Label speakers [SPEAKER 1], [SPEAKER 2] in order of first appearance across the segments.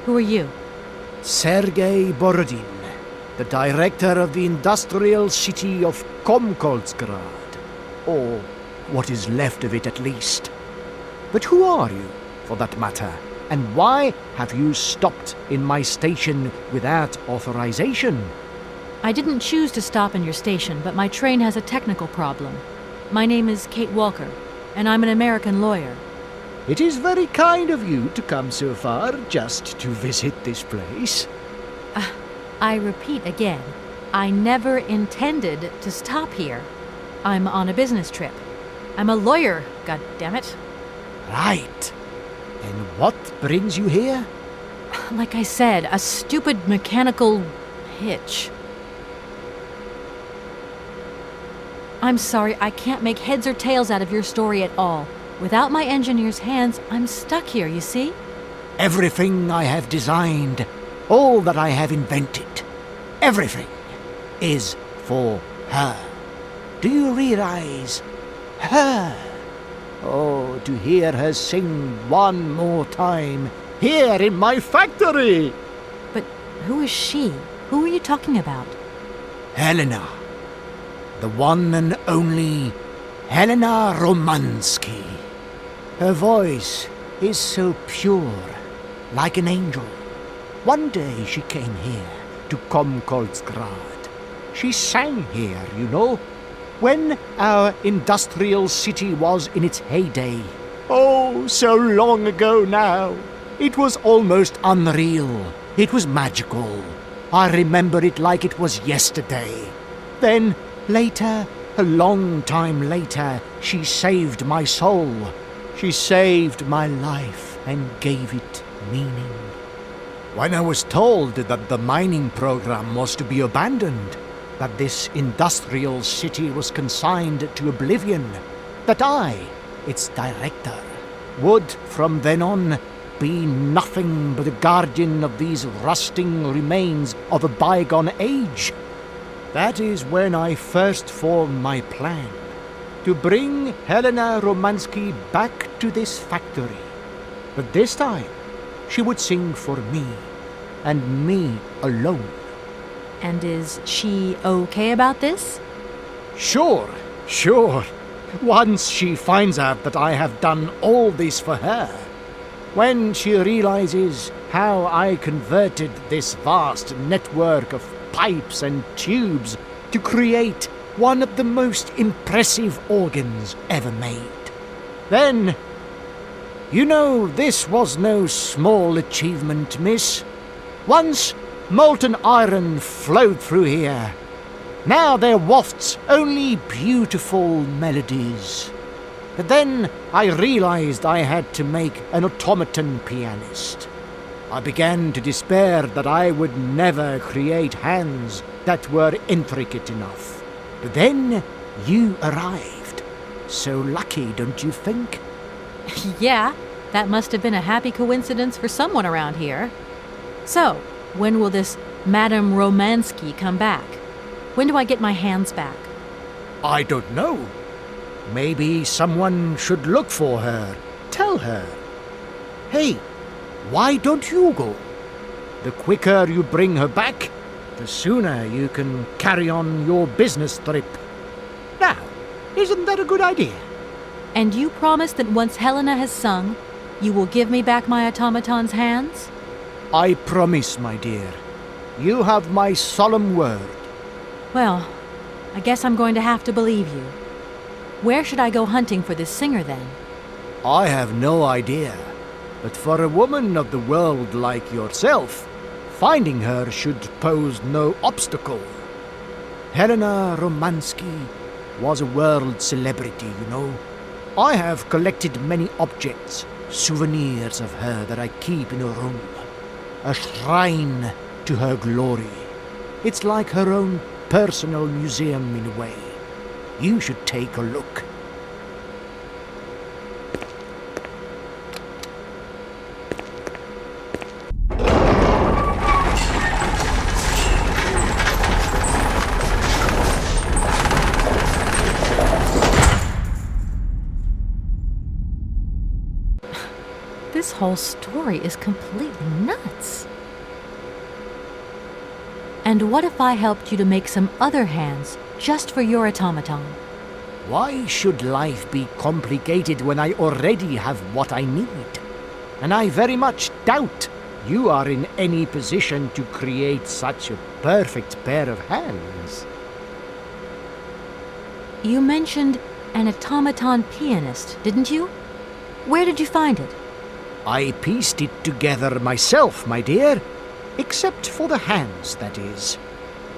[SPEAKER 1] Who are you?
[SPEAKER 2] Sergei Borodin, the director of the industrial city of Komkoltsgrad. Or what is left of it at least. But who are you, for that matter? And why have you stopped in my station without authorization?
[SPEAKER 1] I didn't choose to stop in your station, but my train has a technical problem. My name is Kate Walker, and I'm an American lawyer.
[SPEAKER 2] It is very kind of you to come so far just to visit this place.
[SPEAKER 1] I repeat again, I never intended to stop here. I'm on a business trip. I'm a lawyer, goddammit.
[SPEAKER 2] Right. And what brings you here?
[SPEAKER 1] Like I said, a stupid mechanical hitch. I'm sorry, I can't make heads or tails out of your story at all. Without my engineer's hands, I'm stuck here, you see?
[SPEAKER 2] Everything I have designed, all that I have invented, everything is for her. Do you realize? Her. Oh, to hear her sing one more time, here in my factory!
[SPEAKER 1] But who is she? Who are you talking about?
[SPEAKER 2] Helena. The one and only Helena Romanski. Her voice is so pure, like an angel. One day she came here to Komkoltsgrad. She sang here, you know, when our industrial city was in its heyday. Oh, so long ago now. It was almost unreal. It was magical. I remember it like it was yesterday. Then, later, a long time later, she saved my soul. She saved my life and gave it meaning. When I was told that the mining program was to be abandoned, that this industrial city was consigned to oblivion, that I, its director, would from then on be nothing but a guardian of these rusting remains of a bygone age, that is when I first formed my plan to bring Helena Romanski back to this factory. But this time, she would sing for me, and me alone.
[SPEAKER 1] And is she okay about this?
[SPEAKER 2] Sure. Once she finds out that I have done all this for her, when she realizes how I converted this vast network of pipes and tubes to create one of the most impressive organs ever made, then, you know, this was no small achievement, miss. Once molten iron flowed through here. Now there wafts only beautiful melodies. But then I realized I had to make an automaton pianist. I began to despair that I would never create hands that were intricate enough. But then you arrived. So lucky, don't you think?
[SPEAKER 1] Yeah, that must have been a happy coincidence for someone around here. So, when will this Madame Romanski come back? When do I get my hands back?
[SPEAKER 2] I don't know. Maybe someone should look for her. Tell her. Hey, why don't you go? The quicker you bring her back, the sooner you can carry on your business trip. Now, isn't that a good idea?
[SPEAKER 1] And you promise that once Helena has sung, you will give me back my automaton's hands?
[SPEAKER 2] I promise, my dear. You have my solemn word.
[SPEAKER 1] Well, I guess I'm going to have to believe you. Where should I go hunting for this singer, then?
[SPEAKER 2] I have no idea. But for a woman of the world like yourself, finding her should pose no obstacle. Helena Romanski was a world celebrity, you know. I have collected many objects, souvenirs of her that I keep in a room. A shrine to her glory. It's like her own personal museum in a way. You should take a look.
[SPEAKER 1] This This whole story is completely nuts. And what if I helped you to make some other hands just for your automaton?
[SPEAKER 2] Why should life be complicated when I already have what I need? And I very much doubt you are in any position to create such a perfect pair of hands.
[SPEAKER 1] You mentioned an automaton pianist, didn't you? Where did you find it?
[SPEAKER 2] I pieced it together myself, my dear. Except for the hands, that is.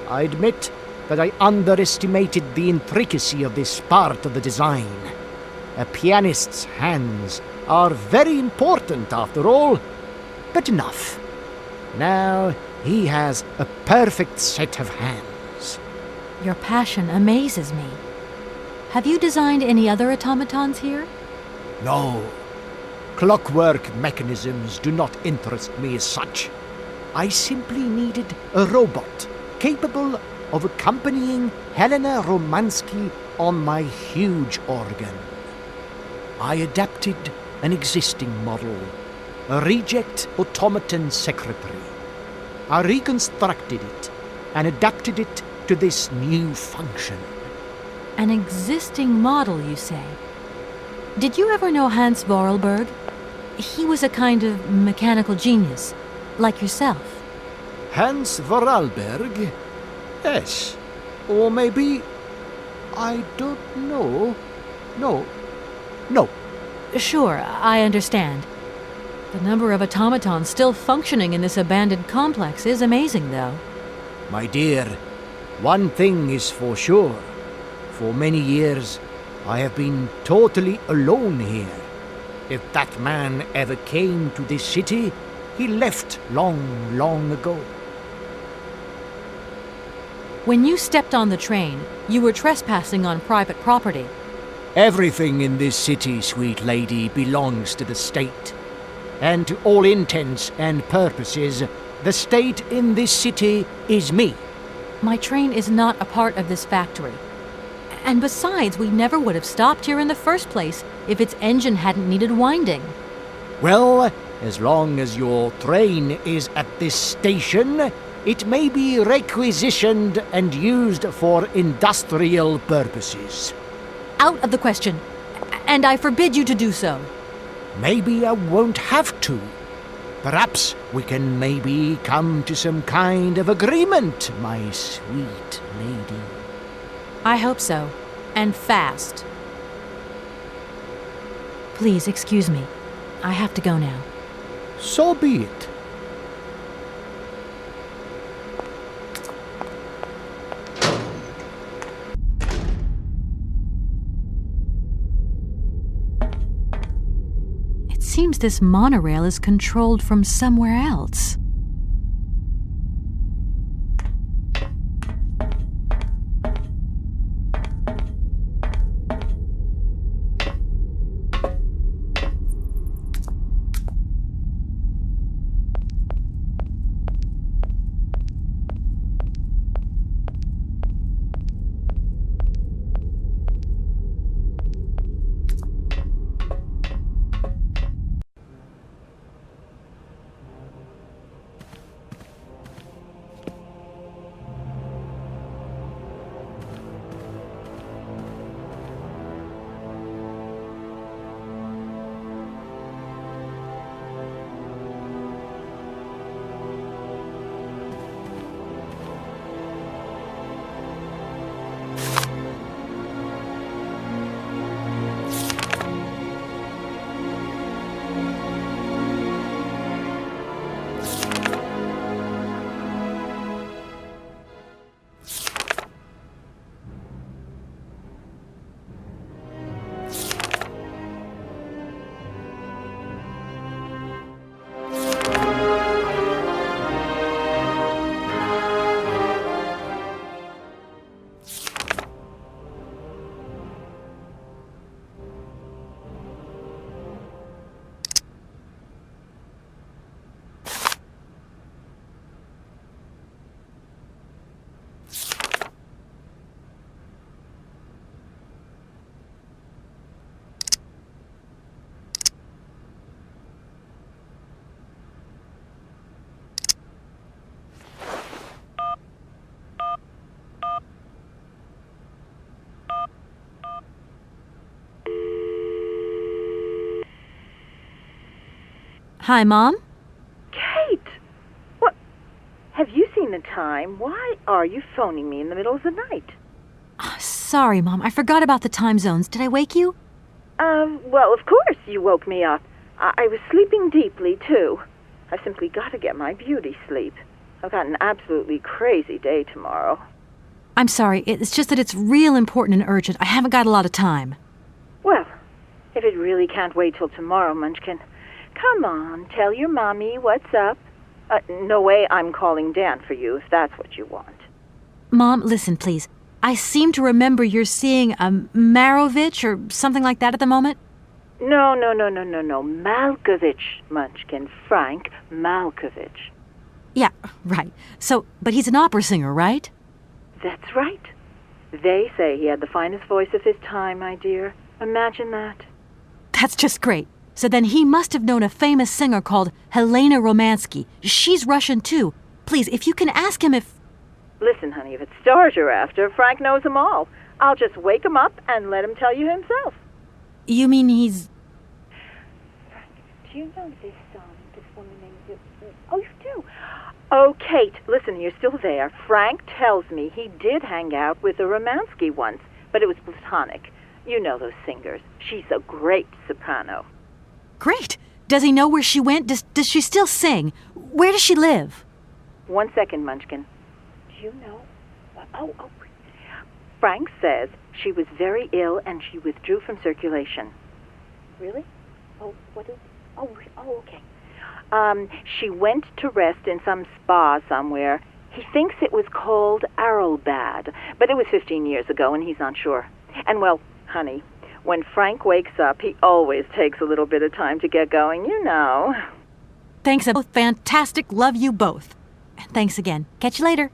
[SPEAKER 2] I admit that I underestimated the intricacy of this part of the design. A pianist's hands are very important, after all. But enough. Now he has a perfect set of hands.
[SPEAKER 1] Your passion amazes me. Have you designed any other automatons here?
[SPEAKER 2] No. Clockwork mechanisms do not interest me as such. I simply needed a robot capable of accompanying Helena Romanski on my huge organ. I adapted an existing model, a reject automaton secretary. I reconstructed it and adapted it to this new function.
[SPEAKER 1] An existing model, you say? Did you ever know Hans Vorarlberg? He was a kind of mechanical genius, like yourself.
[SPEAKER 2] Hans Vorarlberg? Yes. Or maybe... I don't know. No.
[SPEAKER 1] Sure, I understand. The number of automatons still functioning in this abandoned complex is amazing, though.
[SPEAKER 2] My dear, one thing is for sure. For many years, I have been totally alone here. If that man ever came to this city, he left long ago.
[SPEAKER 1] When you stepped on the train, you were trespassing on private property.
[SPEAKER 2] Everything in this city, sweet lady, belongs to the state. And to all intents and purposes, the state in this city is me.
[SPEAKER 1] My train is not a part of this factory. And besides, we never would have stopped here in the first place if its engine hadn't needed winding.
[SPEAKER 2] Well, as long as your train is at this station, it may be requisitioned and used for industrial purposes.
[SPEAKER 1] Out of the question. And I forbid you to do so.
[SPEAKER 2] Maybe I won't have to. Perhaps we can maybe come to some kind of agreement, my sweet lady.
[SPEAKER 1] I hope so. And fast. Please excuse me. I have to go now.
[SPEAKER 2] So be it.
[SPEAKER 1] It seems this monorail is controlled from somewhere else. Hi, Mom?
[SPEAKER 3] Kate! What? Have you seen the time? Why are you phoning me in the middle of the night?
[SPEAKER 1] Sorry, Mom. I forgot about the time zones. Did I wake you?
[SPEAKER 3] Well, of course you woke me up. I was sleeping deeply, too. I've simply got to get my beauty sleep. I've got an absolutely crazy day tomorrow.
[SPEAKER 1] I'm sorry. It's just that it's real important and urgent. I haven't got a lot of time.
[SPEAKER 3] Well, if it really can't wait till tomorrow, Munchkin, come on, tell your mommy what's up. No way I'm calling Dan for you, if that's what you want.
[SPEAKER 1] Mom, listen, please. I seem to remember you're seeing a Marovich or something like that at the moment.
[SPEAKER 3] No. Malkovich, Munchkin. Frank Malkovich.
[SPEAKER 1] Yeah, right. So, but he's an opera singer, right?
[SPEAKER 3] That's right. They say he had the finest voice of his time, my dear. Imagine that.
[SPEAKER 1] That's just great. So then he must have known a famous singer called Helena Romanski. She's Russian, too. Please, if you can ask him if...
[SPEAKER 3] Listen, honey, if it's stars you're after, Frank knows them all. I'll just wake him up and let him tell you himself.
[SPEAKER 1] You mean he's...
[SPEAKER 3] Frank, do you know this woman named... Oh, you do? Oh, Kate, listen, you're still there. Frank tells me he did hang out with a Romanski once, but it was platonic. You know those singers. She's a great soprano.
[SPEAKER 1] Great. Does he know where she went? Does she still sing? Where does she live?
[SPEAKER 3] 1 second, Munchkin. Do you know? Oh. Frank says she was very ill and she withdrew from circulation. Really? Oh, what is... Oh, okay. She went to rest in some spa somewhere. He thinks it was called Arrowbad, but it was 15 years ago and he's not sure. And well, honey, when Frank wakes up, he always takes a little bit of time to get going, you know.
[SPEAKER 1] Thanks, both fantastic. Love you both. And thanks again. Catch you later.